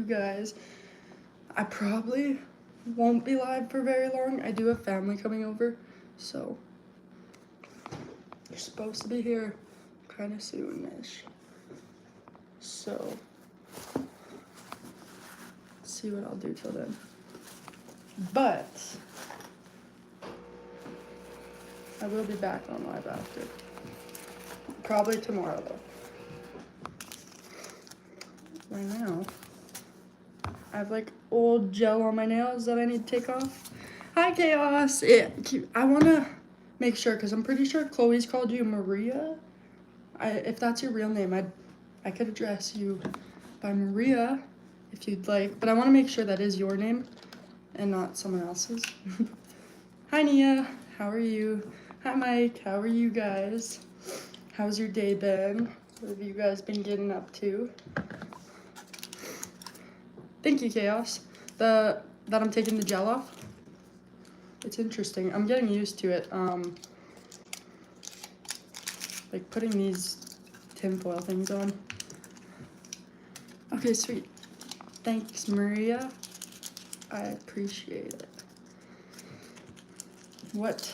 guys. I probably won't be live for very long. I do have family coming over, so you're supposed to be here kind of soon-ish. So, see what I'll do till then. But I will be back on live after. Probably tomorrow though. Right now, I have like old gel on my nails that I need to take off. Hi Chaos! I wanna make sure, because I'm pretty sure Chloe's called you Maria. If that's your real name, I could address you by Maria if you'd like, but I want to make sure that is your name and not someone else's. Hi Nia, how are you? Hi Mike, how are you guys? How's your day been? What have you guys been getting up to? Thank you, Chaos. That I'm taking the gel off. It's interesting. I'm getting used to it. Like putting these tinfoil things on. Okay, sweet. Thanks, Maria. I appreciate it. What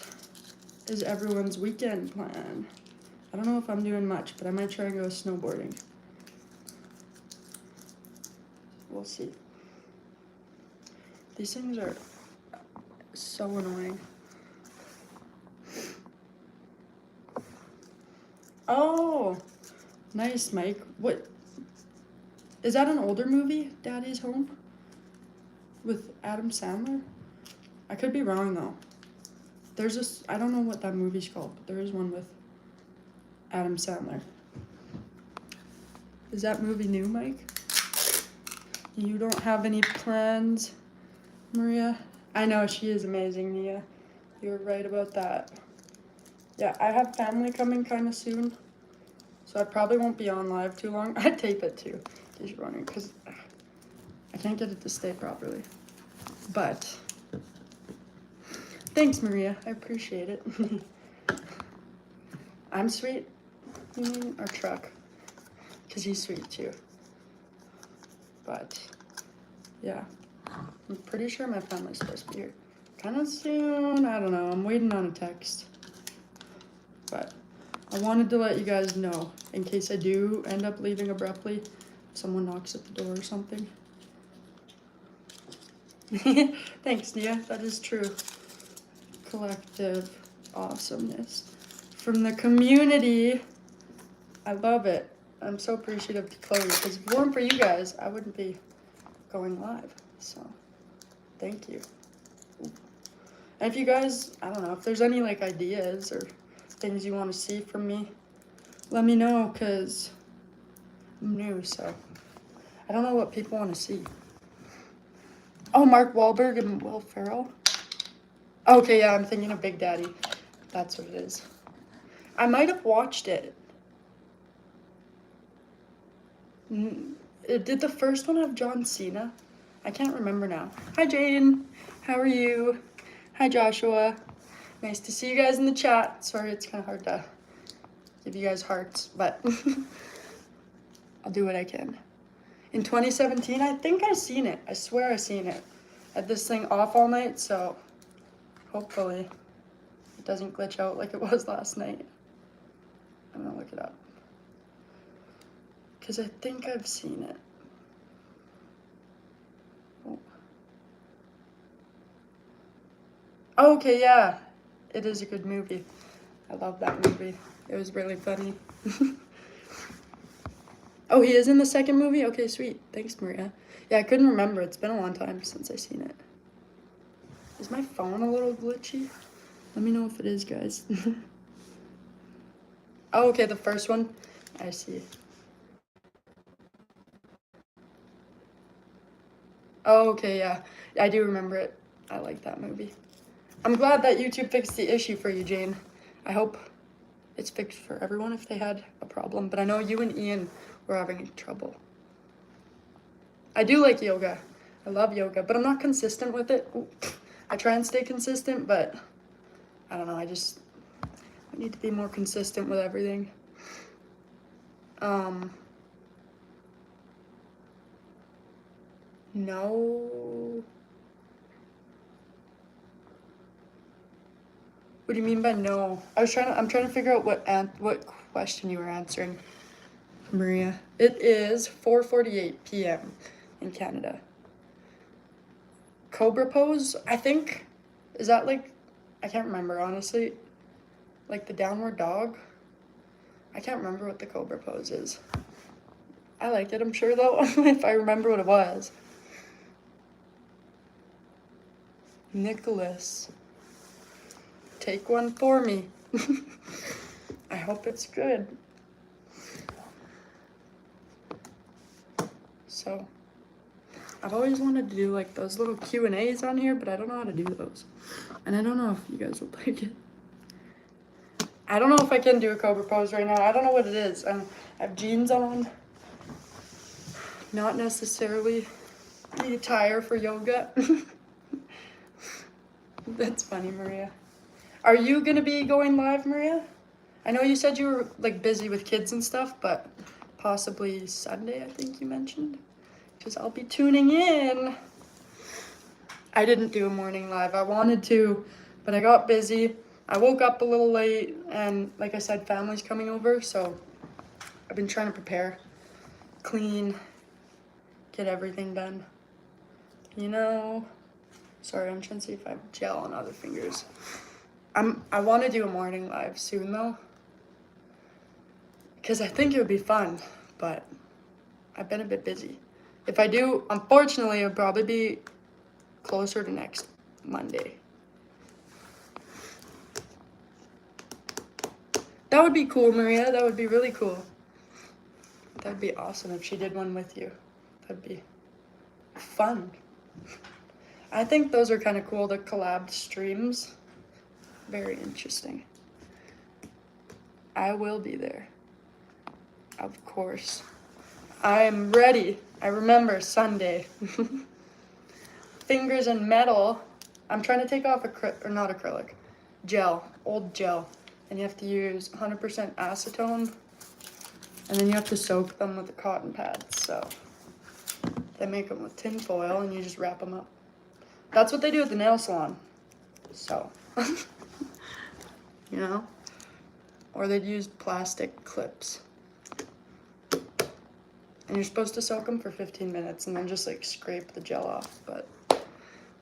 is everyone's weekend plan? I don't know if I'm doing much, but I might try and go snowboarding. We'll see. These things are so annoying. Oh, nice, Mike. What? Is that an older movie, Daddy's Home? With Adam Sandler? I could be wrong, though. There's this, I don't know what that movie's called, but there is one with Adam Sandler. Is that movie new, Mike? You don't have any plans, Maria? I know, she is amazing, Nia. You're right about that. Yeah, I have family coming kind of soon, so I probably won't be on live too long. I tape it too, in case you're wondering, because I can't get it to stay properly. But thanks, Maria. I appreciate it. I'm sweet. You mean our truck? Because he's sweet too. But yeah, I'm pretty sure my family's supposed to be here kind of soon. I don't know. I'm waiting on a text. But I wanted to let you guys know in case I do end up leaving abruptly. If someone knocks at the door or something. Thanks, Nia. That is true. Collective awesomeness from the community. I love it. I'm so appreciative to Chloe, because if it weren't for you guys, I wouldn't be going live. So, thank you. And if you guys, I don't know, if there's any like ideas or things you want to see from me, let me know, because I'm new, so I don't know what people want to see. Oh, Mark Wahlberg and Will Ferrell. Okay, yeah, I'm thinking of Big Daddy. That's what it is. I might have watched it. Did the first one have John Cena? I can't remember now. Hi, Jane. How are you? Hi, Joshua. Nice to see you guys in the chat. Sorry, it's kind of hard to give you guys hearts, but I'll do what I can. In 2017, I think I seen it. I swear I seen it. I had this thing off all night, so hopefully it doesn't glitch out like it was last night. I'm gonna look it up, because I think I've seen it. Oh. Okay, yeah. It is a good movie. I love that movie. It was really funny. Oh, he is in the second movie? Okay, sweet. Thanks, Maria. Yeah, I couldn't remember. It's been a long time since I seen it. Is my phone a little glitchy? Let me know if it is, guys. Oh, okay, the first one. I see. Oh, okay, yeah. I do remember it. I like that movie. I'm glad that YouTube fixed the issue for you, Jane. I hope it's fixed for everyone if they had a problem, but I know you and Ian were having trouble. I do like yoga. I love yoga, but I'm not consistent with it. Ooh. I try and stay consistent, but I don't know, I need to be more consistent with everything. No. What do you mean by no? I'm trying to figure out what question you were answering, Maria. It is 4:48 p.m. in Canada. Cobra pose, I think, is that like, I can't remember honestly. Like the downward dog? I can't remember what the cobra pose is. I like it, I'm sure though, if I remember what it was. Nicholas, take one for me. I hope it's good. So, I've always wanted to do like those little Q&As on here, but I don't know how to do those. And I don't know if you guys would like it. I don't know if I can do a cobra pose right now. I don't know what it is. I have jeans on. Not necessarily the attire for yoga. That's funny, Maria. Are you gonna be going live, Maria? I know you said you were like busy with kids and stuff, but possibly Sunday, I think you mentioned. Because I'll be tuning in. I didn't do a morning live. I wanted to, but I got busy. I woke up a little late, and like I said, family's coming over, so I've been trying to prepare, clean, get everything done. You know, sorry, I'm trying to see if I have gel on other fingers. I want to do a morning live soon though, because I think it would be fun, but I've been a bit busy. If I do, unfortunately, it'll probably be closer to next Monday. That would be cool, Maria. That would be really cool. That'd be awesome if she did one with you. That'd be fun. I think those are kind of cool, the collab streams. Very interesting. I will be there. Of course. I am ready. I remember Sunday. Fingers and metal. I'm trying to take off not acrylic, gel, old gel. And you have to use 100% acetone. And then you have to soak them with the cotton pads. So they make them with tin foil and you just wrap them up. That's what they do at the nail salon. So, you know, or they'd use plastic clips. And you're supposed to soak them for 15 minutes and then just like scrape the gel off, but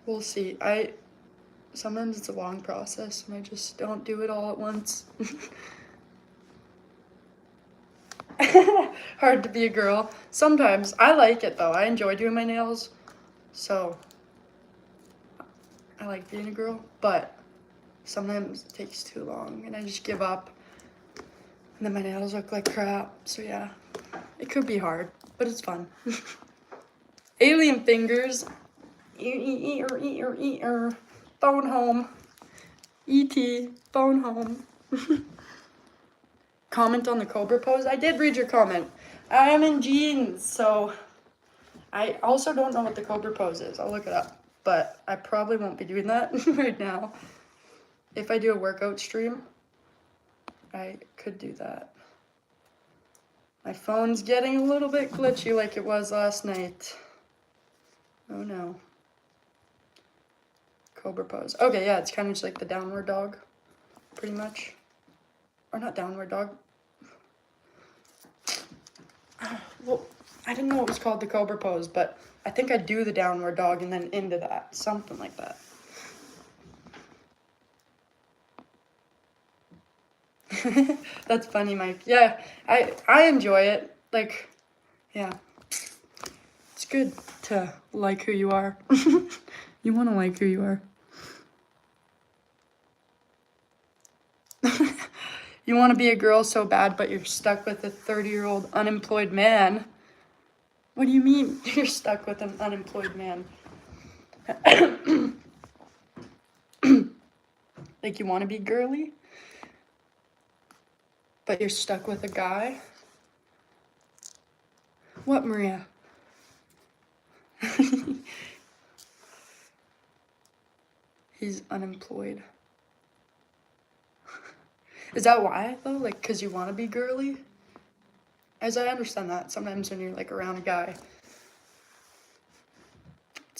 we'll see. Sometimes it's a long process and I just don't do it all at once. Hard to be a girl. Sometimes. I like it though. I enjoy doing my nails. So, I like being a girl, but sometimes it takes too long and I just give up. And then my nails look like crap. So yeah, it could be hard, but it's fun. Alien fingers. Phone home. E.T. Phone home. Comment on the cobra pose. I did read your comment. I am in jeans, so I also don't know what the cobra pose is. I'll look it up, but I probably won't be doing that right now. If I do a workout stream, I could do that. My phone's getting a little bit glitchy like it was last night. Oh no. Cobra pose. Okay, yeah, it's kind of just like the downward dog, pretty much. Or not downward dog. Well, I didn't know it was called the cobra pose, but I think I do the downward dog and then into that. Something like that. That's funny, Mike. Yeah, I enjoy it. Like, yeah. It's good to like who you are. You want to like who you are. You want to be a girl so bad, but you're stuck with a 30-year-old unemployed man. What do you mean you're stuck with an unemployed man? Like you want to be girly, but you're stuck with a guy? What, Maria? He's unemployed. Is that why, though? Like, because you want to be girly? As I understand that, sometimes when you're, like, around a guy,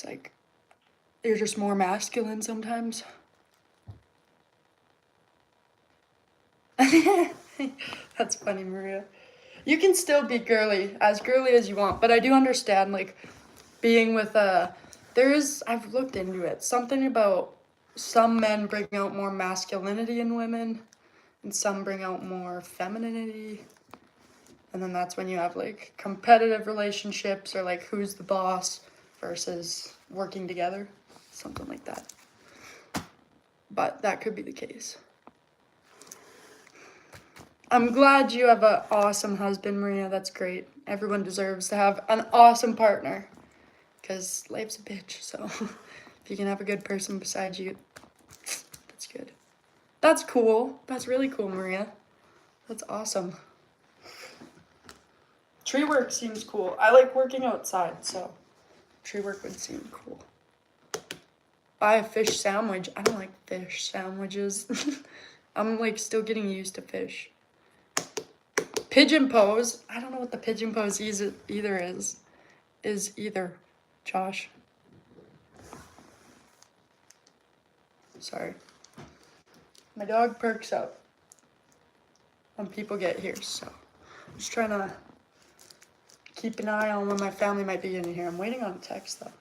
It's like you're just more masculine sometimes. That's funny, Maria. You can still be girly as you want, but I do understand, like, being with I've looked into it, something about some men bring out more masculinity in women, and some bring out more femininity, and then that's when you have, like, competitive relationships, or, like, who's the boss versus working together, something like that. But that could be the case. I'm glad you have an awesome husband, Maria. That's great. Everyone deserves to have an awesome partner. Because life's a bitch, so if you can have a good person beside you, that's good. That's cool. That's really cool, Maria. That's awesome. Tree work seems cool. I like working outside, so tree work would seem cool. Buy a fish sandwich. I don't like fish sandwiches. I'm, like, still getting used to fish. Pigeon pose. I don't know what the pigeon pose either is either, Josh. Sorry. My dog perks up when people get here, so I'm just trying to keep an eye on when my family might be in here. I'm waiting on a text, though.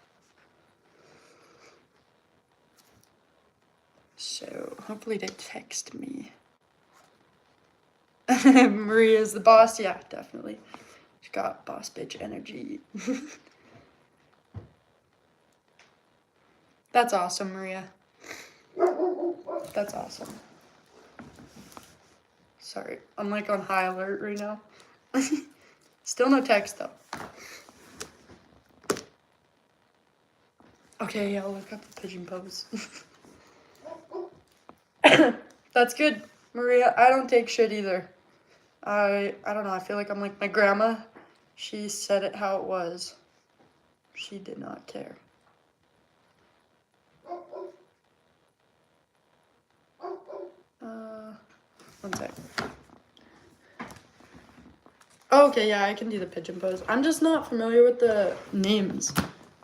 So hopefully they text me. Maria's the boss. Yeah, definitely. She's got boss bitch energy. That's awesome, Maria. That's awesome. Sorry, I'm, like, on high alert right now. Still no text, though. Okay, I'll look up the pigeon pose. That's good, Maria. I don't take shit either. I don't know, I feel like I'm like my grandma. She said it how it was. She did not care. One sec. Okay, yeah, I can do the pigeon pose. I'm just not familiar with the names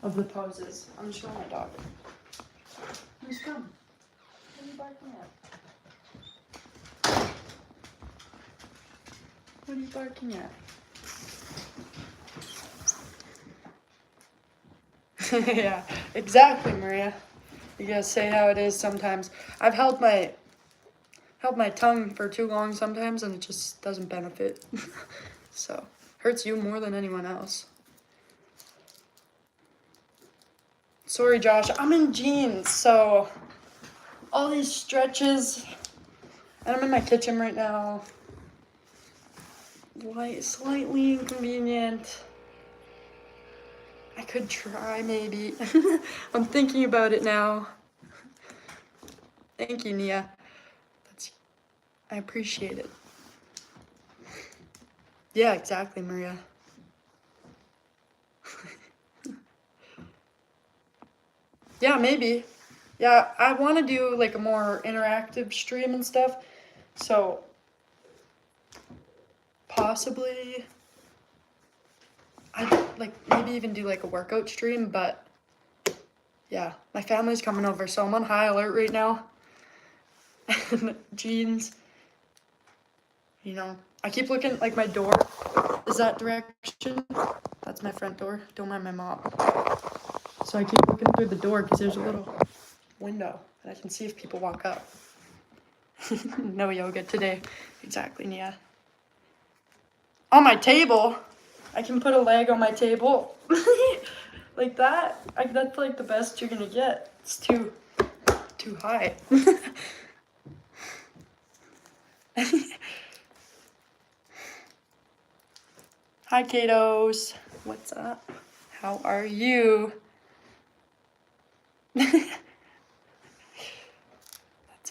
of the poses. I'm showing my dog. Please come. What are you barking at? What are you barking at? Yeah, exactly, Maria. You gotta say how it is sometimes. I've held my tongue for too long sometimes, and it just doesn't benefit. So, hurts you more than anyone else. Sorry, Josh. I'm in jeans, so all these stretches, and I'm in my kitchen right now. Slightly inconvenient. I could try, maybe. I'm thinking about it now. Thank you, Nia. I appreciate it. Yeah, exactly, Maria. Yeah, maybe. Yeah, I want to do, like, a more interactive stream and stuff. So, possibly, I'd, like, maybe even do, like, a workout stream, but yeah, my family's coming over, so I'm on high alert right now. Jeans. You know, I keep looking, like, my door is that direction. That's my front door. Don't mind my mop. So I keep looking through the door because there's a little window and I can see if people walk up. No yoga today. Exactly, Nia. On my table? I can put a leg on my table. Like that? That's, like, the best you're gonna get. It's too high. Hi, Katos. What's up? How are you? That's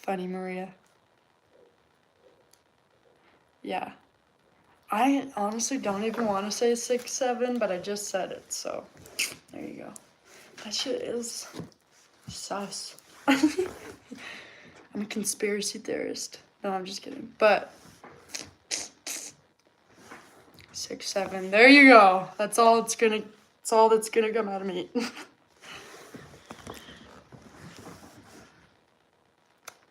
funny, Maria. Yeah. I honestly don't even want to say 6'7", but I just said it, so there you go. That shit is sus. I'm a conspiracy theorist. No, I'm just kidding. But 6'7". There you go. That's all that's gonna come out of me.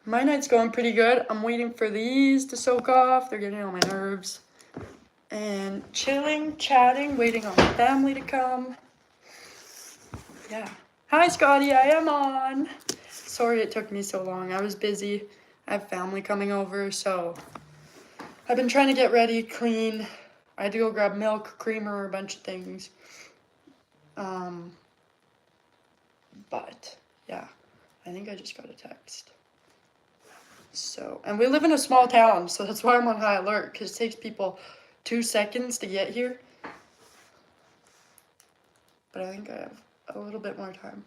My night's going pretty good. I'm waiting for these to soak off. They're getting on my nerves. And chilling, chatting, waiting on my family to come. Yeah. Hi, Scotty. I am on. Sorry it took me so long. I was busy. I have family coming over, so I've been trying to get ready, clean. I had to go grab milk, creamer, a bunch of things. But yeah, I think I just got a text. So, and we live in a small town, so that's why I'm on high alert, because it takes people 2 seconds to get here. But I think I have a little bit more time.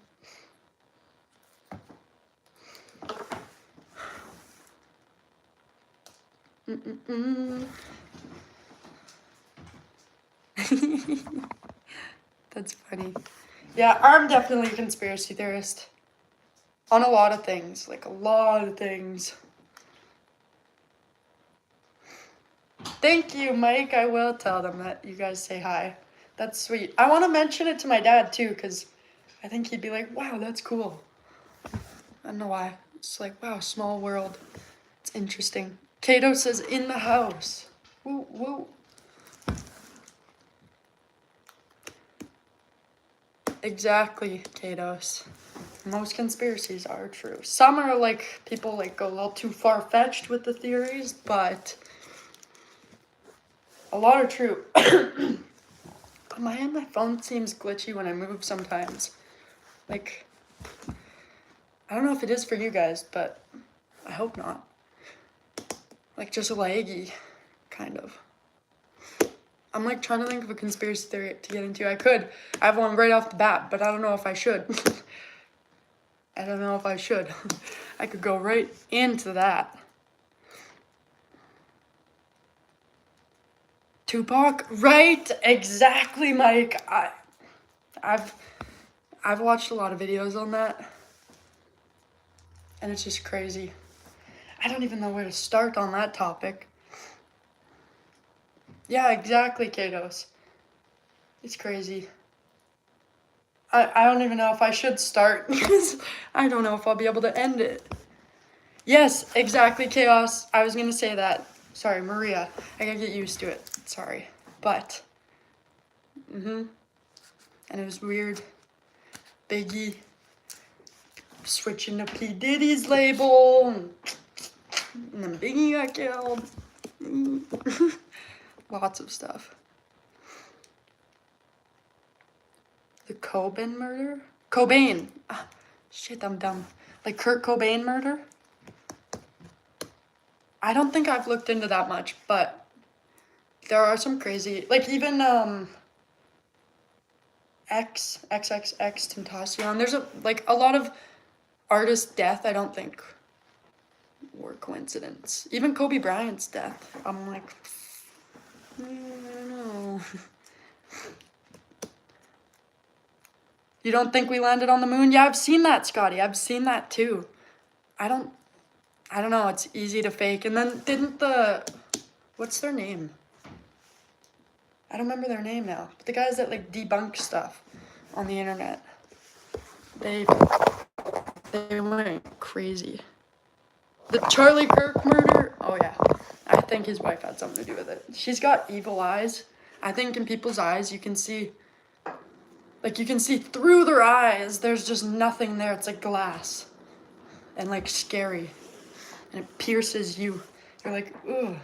That's funny. Yeah, I'm definitely a conspiracy theorist. On a lot of things, like a lot of things. Thank you, Mike. I will tell them that you guys say hi. That's sweet. I want to mention it to my dad too, because I think he'd be like, wow, that's cool. I don't know why. It's like, wow, small world. It's interesting. Kato says, in the house. Woo, woo. Exactly, Katos. Most conspiracies are true. Some are like, people like go a little too far-fetched with the theories, but a lot are true. My phone seems glitchy when I move sometimes. Like, I don't know if it is for you guys, but I hope not. Like, just laggy, kind of. I'm like trying to think of a conspiracy theory to get into. I have one right off the bat, but I don't know if I should. I don't know if I should. I could go right into that. Tupac, right? Exactly, Mike. I've watched a lot of videos on that, and it's just crazy. I don't even know where to start on that topic. Yeah, exactly, Katos. It's crazy. I don't even know if I should start because I don't know if I'll be able to end it. Yes, exactly, Chaos. I was gonna say that. Sorry, Maria. I gotta get used to it. Sorry. But, and it was weird. Biggie switching to P. Diddy's label. And then Biggie got killed. Lots of stuff. The Cobain murder? Cobain. Ah, shit, I'm dumb. Like Kurt Cobain murder? I don't think I've looked into that much, but there are some crazy, like even XXX Tentacion. There's a lot of artist death I don't think were coincidence. Even Kobe Bryant's death. I'm like, I don't know. You don't think we landed on the moon? Yeah, I've seen that, Scotty. I've seen that too. I don't know. It's easy to fake. And then what's their name? I don't remember their name now. But the guys that like debunk stuff on the internet, they went crazy. The Charlie Kirk murder? Oh yeah. I think his wife had something to do with it. She's got evil eyes. I think in people's eyes you can see through their eyes. There's just nothing there. It's like glass. And like scary. And it pierces you. You're like, ugh.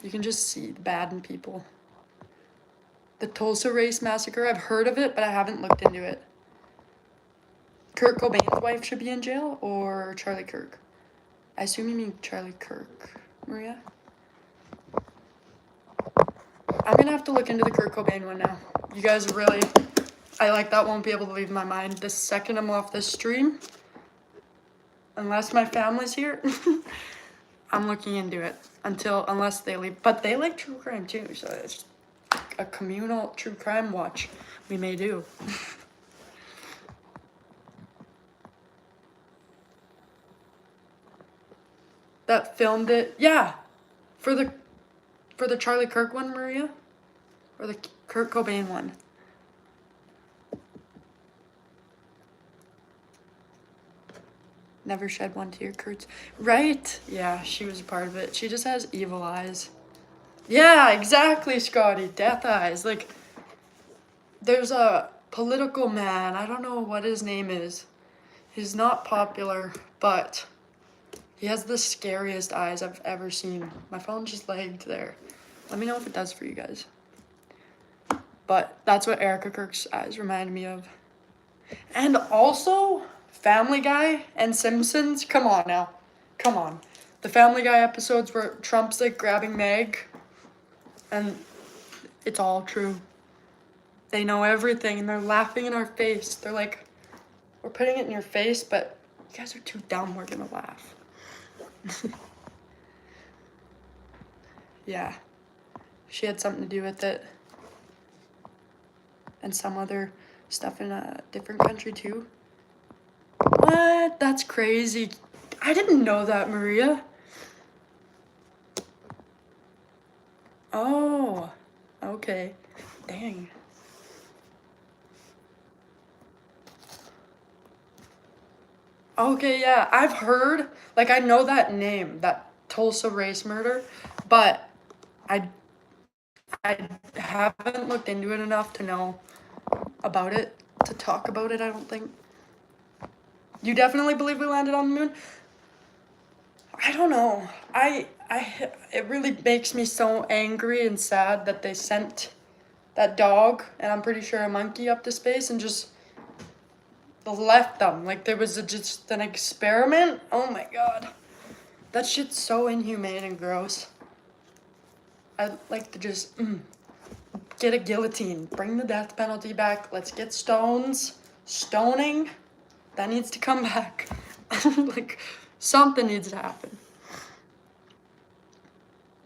You can just see the bad in people. The Tulsa Race Massacre, I've heard of it, but I haven't looked into it. Kurt Cobain's wife should be in jail, or Charlie Kirk? I assume you mean Charlie Kirk, Maria? I'm gonna have to look into the Kurt Cobain one now. You guys really, that won't be able to leave my mind the second I'm off this stream. Unless my family's here, I'm looking into it unless they leave. But they like true crime too, so it's a communal true crime watch we may do. That filmed it, yeah, for the Charlie Kirk one, Maria, or the Kurt Cobain one. Never shed one tear, Kurtz. Right? Yeah, she was a part of it. She just has evil eyes. Yeah, exactly, Scotty. Death eyes. Like, there's a political man. I don't know what his name is. He's not popular, but he has the scariest eyes I've ever seen. My phone just lagged there. Let me know if it does for you guys. But that's what Erica Kirk's eyes remind me of. And also, Family Guy and Simpsons. Come on now. Come on. The Family Guy episodes where Trump's like grabbing Meg. And it's all true. They know everything and they're laughing in our face. They're like, we're putting it in your face, but you guys are too dumb. We're gonna laugh. Yeah. She had something to do with it. And some other stuff in a different country too. What? That's crazy. I didn't know that, Maria. Oh, okay. Dang. Okay, yeah, I've heard, like, I know that name, that Tulsa race murder, but I haven't looked into it enough to know about it, to talk about it, I don't think. You definitely believe we landed on the moon? I don't know. It really makes me so angry and sad that they sent that dog, and I'm pretty sure a monkey, up to space and just left them. Like there was just an experiment. Oh my god. That shit's so inhumane and gross. I'd like to just get a guillotine. Bring the death penalty back. Let's get stones. Stoning. That needs to come back. Like, something needs to happen.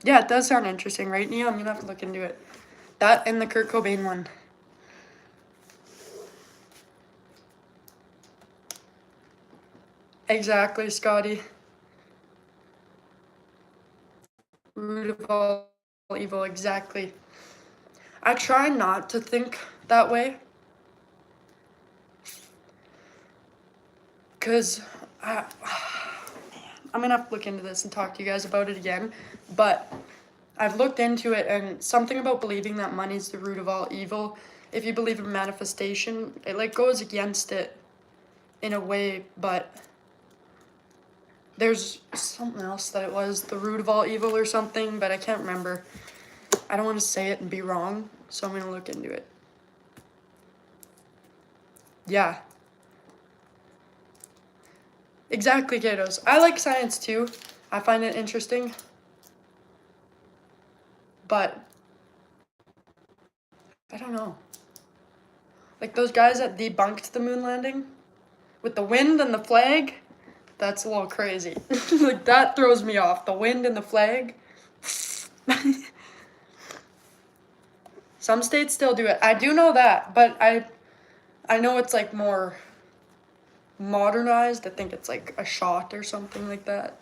Yeah, it does sound interesting, right, Nia? I'm gonna have to look into it. That and the Kurt Cobain one. Exactly, Scotty. Root of all evil, exactly. I try not to think that way. Because I'm gonna have to look into this and talk to you guys about it again. But I've looked into it, and something about believing that money's the root of all evil, if you believe in manifestation, it like goes against it in a way, but there's something else that it was the root of all evil or something, but I can't remember. I don't want to say it and be wrong, so I'm gonna look into it. Yeah. Exactly, Gatos. I like science too. I find it interesting. But I don't know. Like those guys that debunked the moon landing with the wind and the flag, that's a little crazy. Like that throws me off. The wind and the flag. Some states still do it. I do know that, but I know it's like more modernized. I think it's like a shot or something like that.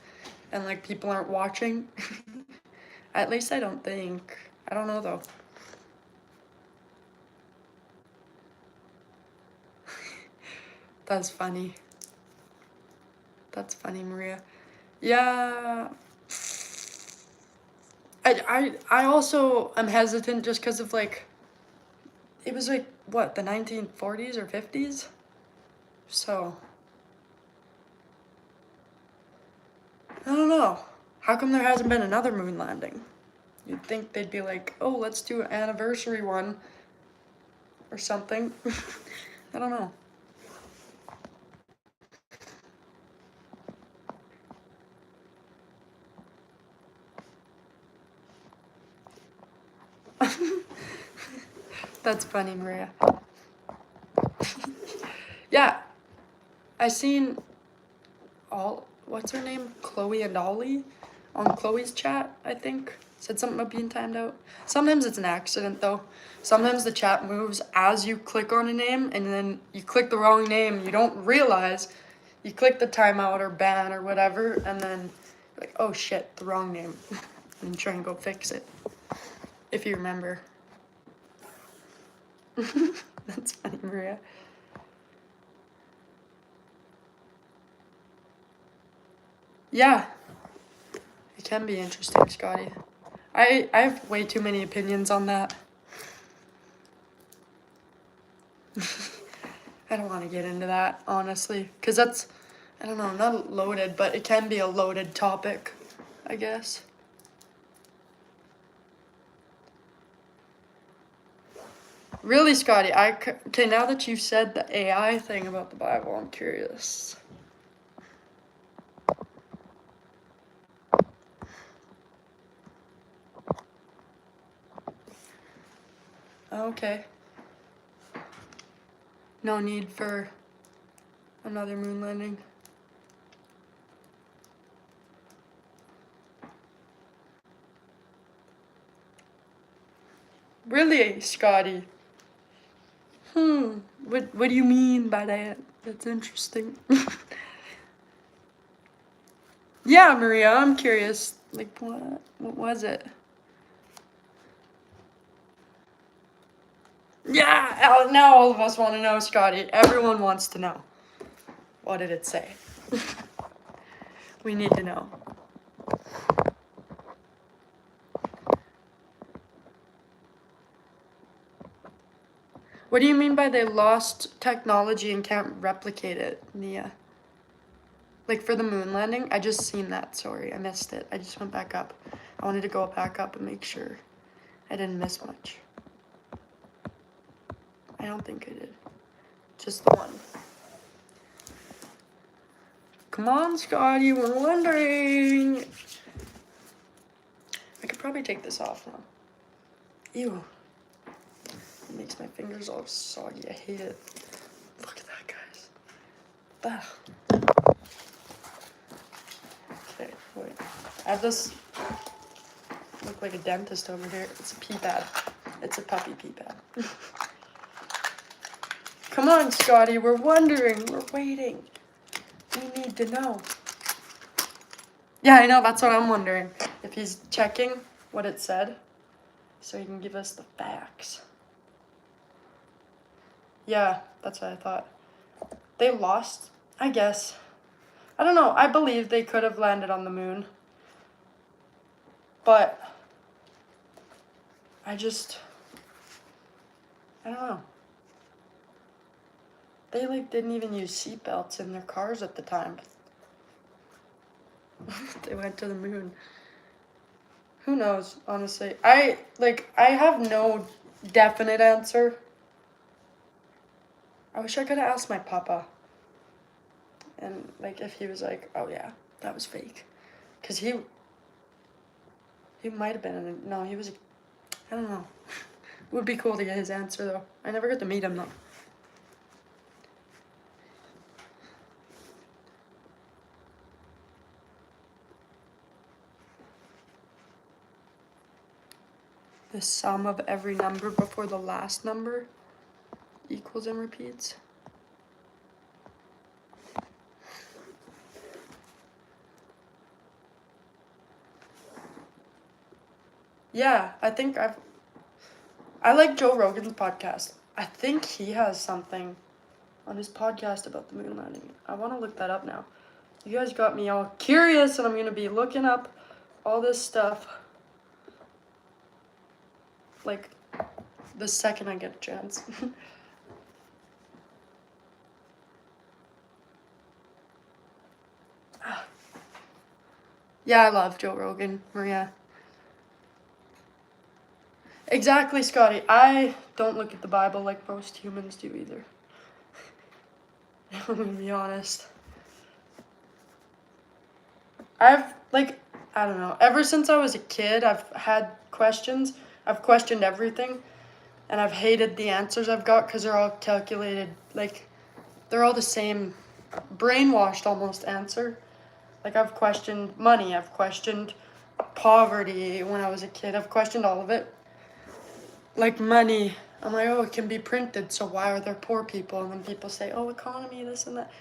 And like people aren't watching. At least I don't think. I don't know though. That's funny. That's funny, Maria. Yeah. I also am hesitant just because of like, it was like, what, the 1940s or 50s? So, I don't know. How come there hasn't been another moon landing? You'd think they'd be like, oh, let's do an anniversary one or something. I don't know. That's funny, Maria. Yeah, I seen what's her name? Chloe and Ollie on Chloe's chat, I think. Said something about being timed out. Sometimes it's an accident though. Sometimes the chat moves as you click on a name and then you click the wrong name. You don't realize you click the timeout or ban or whatever and then you're like, oh shit, the wrong name. And you try and go fix it. If you remember. That's funny, Maria. Yeah, it can be interesting, Scotty. I have way too many opinions on that. I don't want to get into that, honestly, because that's, I don't know, not loaded, but it can be a loaded topic, I guess. Really, Scotty, okay, now that you said the AI thing about the Bible, I'm curious. Okay. No need for another moon landing. Really, Scotty? What do you mean by that? That's interesting. Yeah, Maria, I'm curious. Like, what was it? Yeah, now all of us want to know, Scotty. Everyone wants to know. What did it say? We need to know. What do you mean by they lost technology and can't replicate it, Nia? Like for the moon landing? I just seen that, sorry. I missed it. I just went back up. I wanted to go back up and make sure I didn't miss much. I don't think I did. Just the one. Come on, Scotty, we're wondering. I could probably take this off now. Ew. It makes my fingers all soggy. I hate it. Look at that, guys. Ugh. Okay, wait. I have this. Look like a dentist over here. It's a pee pad. It's a puppy pee pad. Come on, Scotty. We're wondering. We're waiting. We need to know. Yeah, I know. That's what I'm wondering. If he's checking what it said, so he can give us the facts. Yeah, that's what I thought. They lost, I guess. I don't know. I believe they could have landed on the moon. But I don't know. They didn't even use seatbelts in their cars at the time. They went to the moon. Who knows, honestly. I have no definite answer. I wish I could have asked my papa. And if he was like, oh yeah, that was fake. Cause he might have been no, he was, I don't know. It would be cool to get his answer though. I never got to meet him though. The sum of every number before the last number equals and repeats. Yeah, I like Joe Rogan's podcast. I think he has something on his podcast about the moon landing. I want to look that up now. You guys got me all curious, and I'm going to be looking up all this stuff the second I get a chance. Yeah, I love Joe Rogan, Maria. Exactly, Scotty. I don't look at the Bible like most humans do either. I'm gonna be honest. I don't know, ever since I was a kid, I've had questions. I've questioned everything, and I've hated the answers I've got because they're all calculated. They're all the same, brainwashed almost answer. I've questioned money. I've questioned poverty when I was a kid. I've questioned all of it. Money. I'm like, oh, it can be printed, so why are there poor people? And then people say, oh, economy, this and that.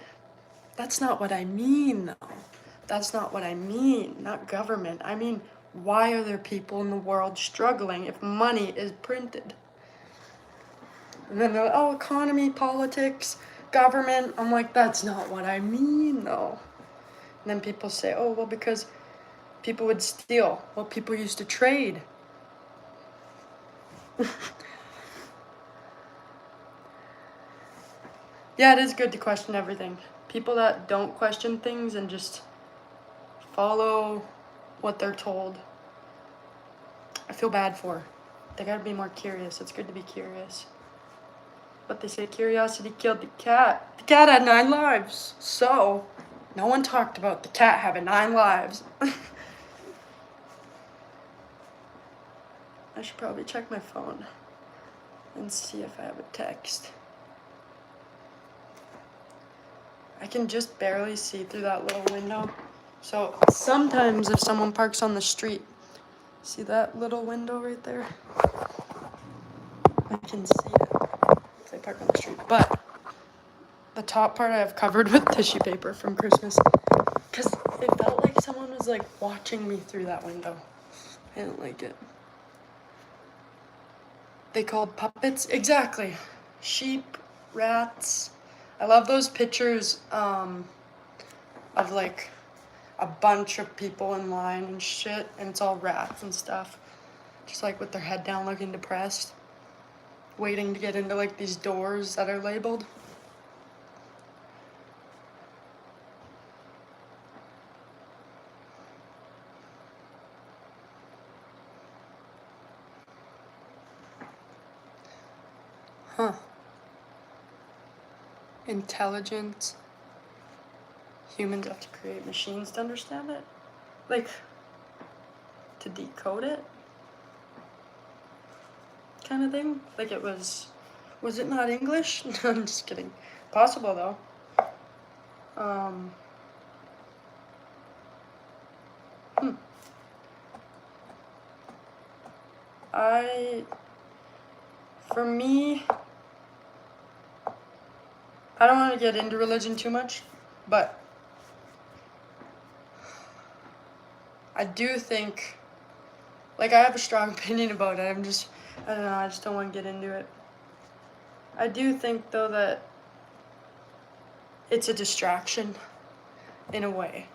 That's not what I mean, though. That's not what I mean, not government. I mean, why are there people in the world struggling if money is printed? And then they're like, oh, economy, politics, government. I'm like, that's not what I mean, though. And then people say, oh, well, because people would steal. Well, people used to trade. Yeah, it is good to question everything. People that don't question things and just follow what they're told, I feel bad for. They gotta be more curious. It's good to be curious. But they say curiosity killed the cat. The cat had 9 lives. So, no one talked about the cat having 9 lives. I should probably check my phone and see if I have a text. I can just barely see through that little window. So sometimes if someone parks on the street, see that little window right there? I can see it if they park on the street. But the top part I have covered with tissue paper from Christmas. Because it felt like someone was like watching me through that window. I didn't like it. They called puppets? Exactly. Sheep, rats. I love those pictures of like a bunch of people in line and shit, and it's all rats and stuff. Just like with their head down looking depressed. Waiting to get into like these doors that are labeled. Huh. Intelligent. Humans have to create machines to understand it? Like, to decode it? Kind of thing? Like it was it not English? No, I'm just kidding. Possible though. For me, I don't want to get into religion too much, but I do think, like, I have a strong opinion about it. I don't know, I just don't want to get into it. I do think, though, that it's a distraction in a way.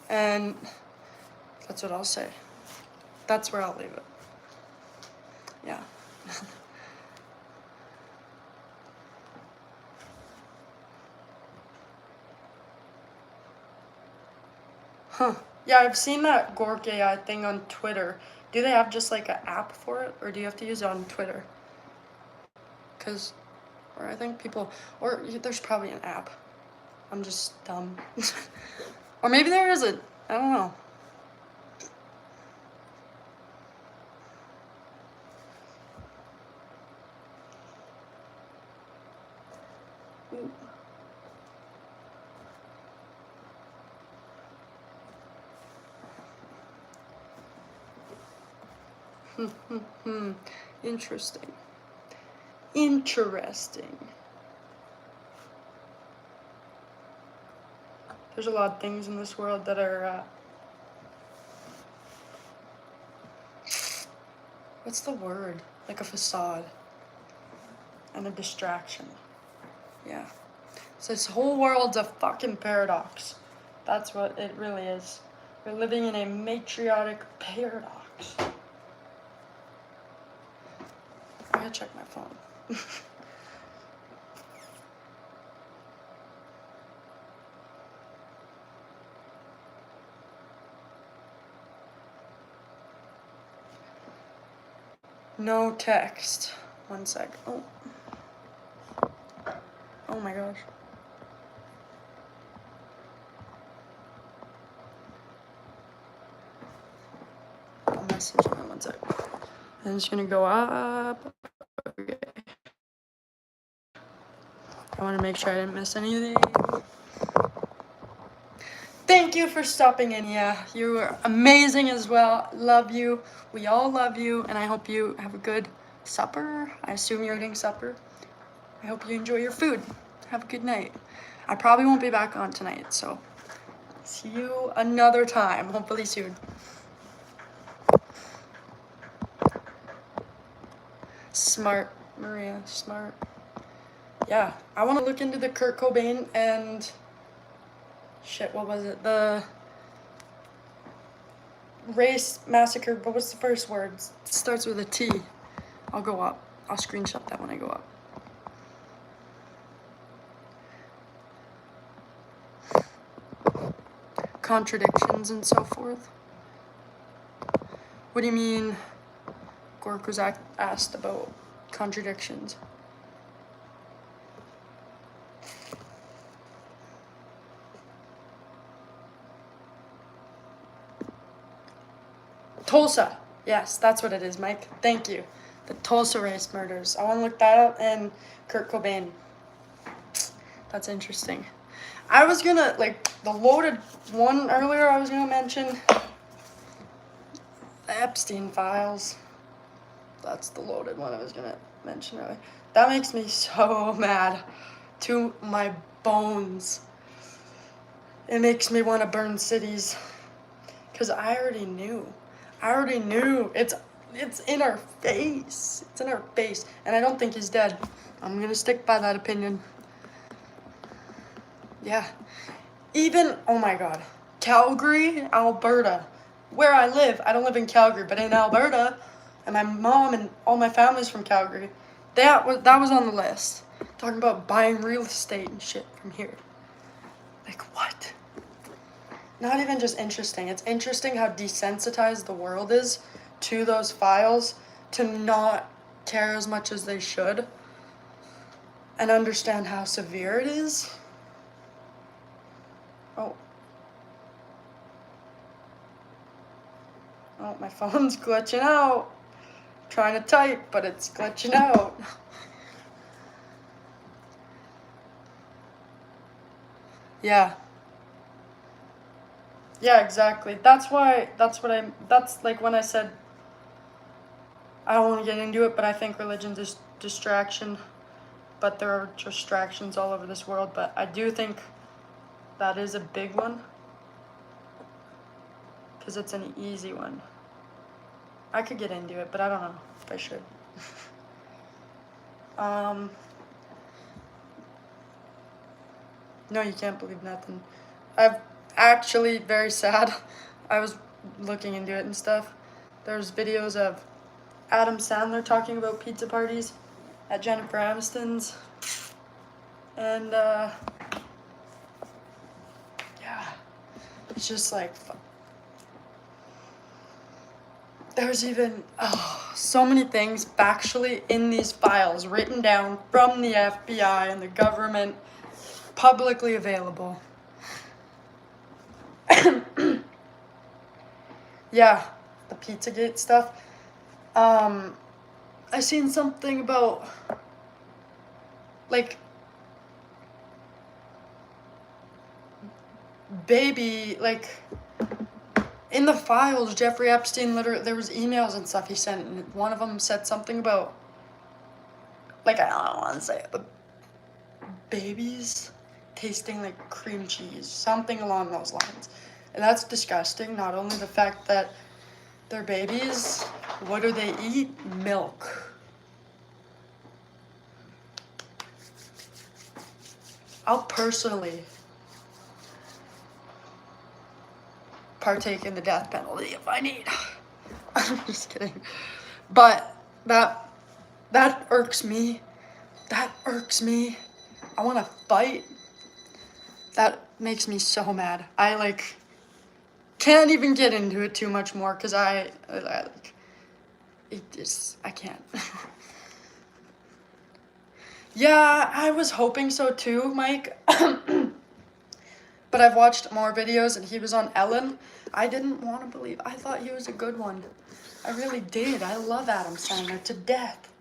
And that's what I'll say. That's where I'll leave it. Yeah. Huh. Yeah, I've seen that Gork AI thing on Twitter. Do they have just like an app for it, or do you have to use it on Twitter? Or I think people, or there's probably an app. I'm just dumb. Or maybe there isn't. I don't know. Interesting. Interesting. There's a lot of things in this world that are, what's the word? Like a facade. And a distraction. Yeah. So this whole world's a fucking paradox. That's what it really is. We're living in a matriotic paradox. I gotta check my phone. No text. One sec. Oh. Oh my gosh. I'll message him in 1 sec. I'm just gonna go up. Okay. I want to make sure I didn't miss anything. Thank you for stopping in. Yeah, you were amazing as well. Love you. We all love you, and I hope you have a good supper. I assume you're eating supper. I hope you enjoy your food. Have a good night. I probably won't be back on tonight, so see you another time, hopefully soon. Smart, Maria, smart. Yeah, I want to look into the Kurt Cobain and shit, what was it? The race massacre, but what's the first word? It starts with a T. I'll go up. I'll screenshot that when I go up. Contradictions and so forth. What do you mean? Gork was asked about contradictions. Tulsa. Yes, that's what it is, Mike. Thank you. The Tulsa race murders. I want to look that up. And Kurt Cobain. That's interesting. I was gonna, like, the loaded one earlier, I was gonna mention the Epstein files. That's the loaded one I was gonna mention earlier. That makes me so mad to my bones. It makes me want to burn cities. Because I already knew. It's in our face. It's in our face. And I don't think he's dead. I'm gonna stick by that opinion. Yeah. Even, oh my god, Calgary, Alberta, where I live. I don't live in Calgary, but in Alberta, and my mom and all my family's from Calgary. That was on the list. Talking about buying real estate and shit from here. Like, what? Not even just interesting. It's interesting how desensitized the world is to those files, to not care as much as they should, and understand how severe it is. Oh, my phone's glitching out. Trying to type, but it's glitching out. Yeah. Yeah, exactly. That's like when I said I don't want to get into it, but I think religion's is distraction. But there are distractions all over this world. But I do think that is a big one. Because it's an easy one. I could get into it, but I don't know if I should. No, you can't believe nothing. I've actually very sad. I was looking into it and stuff. There's videos of Adam Sandler talking about pizza parties at Jennifer Aniston's. And, yeah. It's just like, there's even so many things factually in these files written down from the FBI and the government, publicly available. Yeah, the Pizzagate stuff. I seen something about, like, baby, like, in the files, Jeffrey Epstein, literally, there was emails and stuff he sent, and one of them said something about, like, I don't want to say it, but babies tasting like cream cheese, something along those lines. And that's disgusting. Not only the fact that they're babies, what do they eat? Milk. I'll personally partake in the death penalty if I need. I'm just kidding. But that irks me. That irks me. I want to fight. That makes me so mad. I, like, can't even get into it too much more because I can't. Yeah, I was hoping so too, Mike. But I've watched more videos and he was on Ellen. I didn't want to believe. I thought he was a good one. I really did. I love Adam Sandler to death.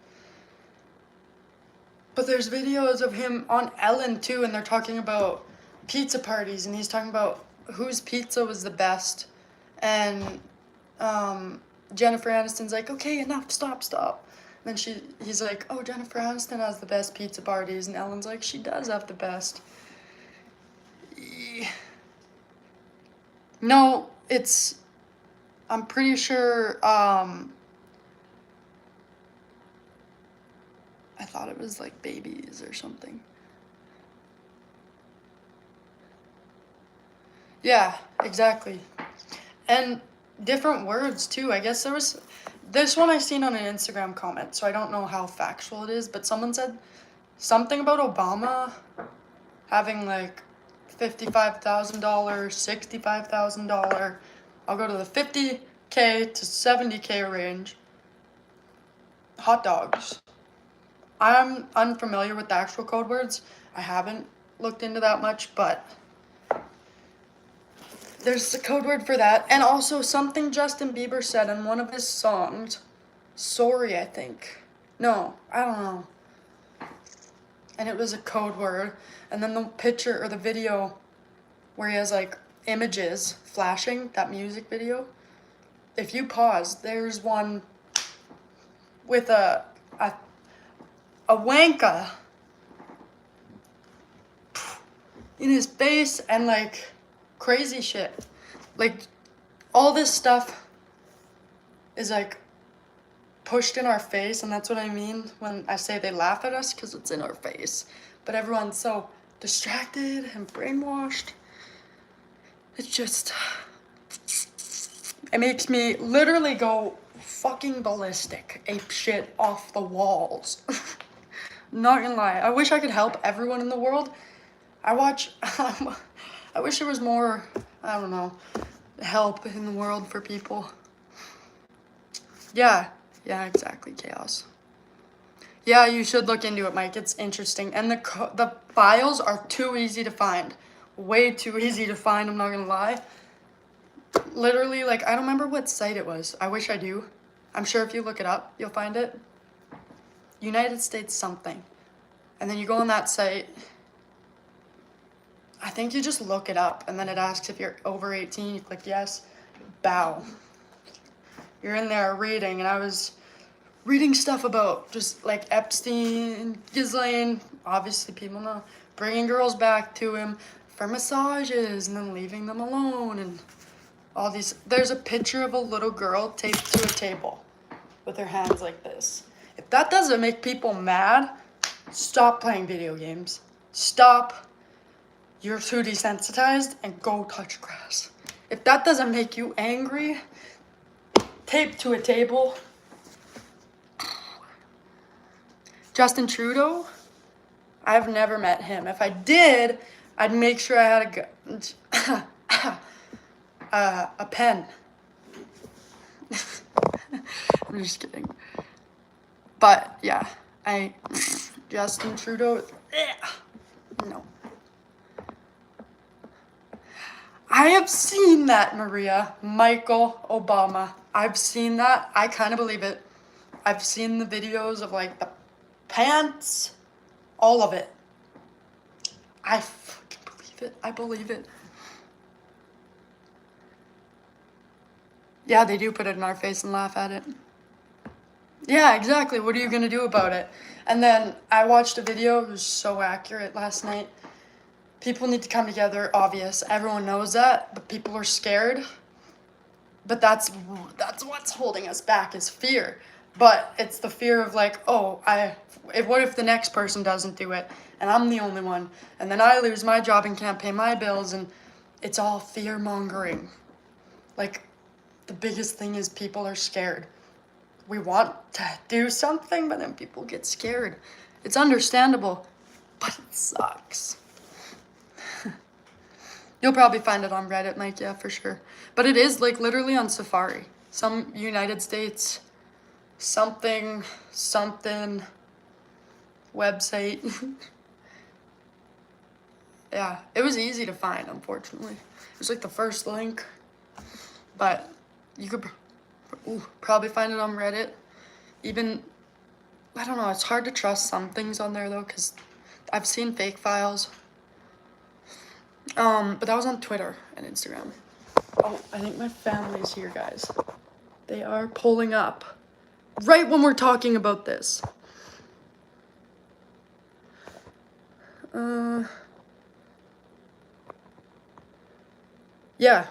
But there's videos of him on Ellen too, and they're talking about pizza parties, and he's talking about whose pizza was the best. And Jennifer Aniston's like, okay, enough, stop. And then he's like, oh, Jennifer Aniston has the best pizza parties, and Ellen's like, she does have the best. No, I'm pretty sure, I thought it was like babies or something. Yeah, exactly. And different words too. I guess there was this one I seen on an Instagram comment, so I don't know how factual it is, but someone said something about Obama having like $55,000, $65,000. I'll go to the 50K to 70K range. Hot dogs. I'm unfamiliar with the actual code words. I haven't looked into that much, but there's a code word for that. And also something Justin Bieber said in one of his songs. Sorry, I think. No, I don't know. And it was a code word. And then the picture or the video where he has like images flashing, that music video. If you pause, there's one with a wanka in his face and like crazy shit. Like all this stuff is like pushed in our face, and that's what I mean when I say they laugh at us, because it's in our face. But everyone's so distracted and brainwashed. It's just, it makes me literally go fucking ballistic, ape shit off the walls. Not gonna lie, I wish I could help everyone in the world. I wish there was more, I don't know, help in the world for people. Yeah, exactly, chaos. Yeah, you should look into it, Mike. It's interesting. And the files are too easy to find. Way too easy to find, I'm not gonna lie. Literally, like, I don't remember what site it was. I wish I do. I'm sure if you look it up, you'll find it. United States something. And then you go on that site. I think you just look it up, and then it asks if you're over 18. You click yes. Bow. You're in there reading, and I was reading stuff about just like Epstein, Ghislaine, obviously people know, bringing girls back to him for massages and then leaving them alone, and all these. There's a picture of a little girl taped to a table with her hands like this. If that doesn't make people mad, stop playing video games. Stop. You're too desensitized and go touch grass. If that doesn't make you angry, taped to a table. Justin Trudeau, I've never met him. If I did, I'd make sure I had a pen. I'm just kidding. But yeah, Justin Trudeau, no. I have seen that, Maria. Michael Obama. I've seen that. I kind of believe it. I've seen the videos of like the pants, all of it. I fucking believe it. I believe it. Yeah, they do put it in our face and laugh at it. Yeah, exactly. What are you gonna do about it? And then I watched a video. It was so accurate last night. People need to come together, obvious. Everyone knows that, but people are scared. But that's what's holding us back is fear. But it's the fear of like, oh, what if the next person doesn't do it and I'm the only one, and then I lose my job and can't pay my bills, and it's all fear mongering. Like, the biggest thing is people are scared. We want to do something, but then people get scared. It's understandable, but it sucks. You'll probably find it on Reddit, Mike, yeah, for sure. But it is, like, literally on Safari. Some United States something website. Yeah, it was easy to find, unfortunately. It was, like, the first link. But you could probably find it on Reddit. Even, I don't know, it's hard to trust some things on there, though, because I've seen fake files. But that was on Twitter and Instagram. Oh, I think my family's here, guys. They are pulling up right when we're talking about this. Yeah.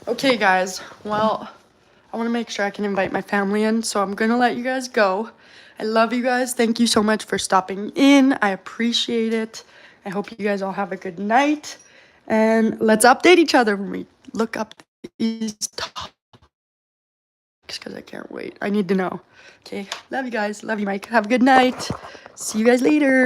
Okay, guys. Well, I want to make sure I can invite my family in, so I'm going to let you guys go. I love you guys. Thank you so much for stopping in. I appreciate it. I hope you guys all have a good night. And let's update each other when we look up these topics, because I can't wait. I need to know. Okay, love you guys. Love you, Mike. Have a good night. See you guys later.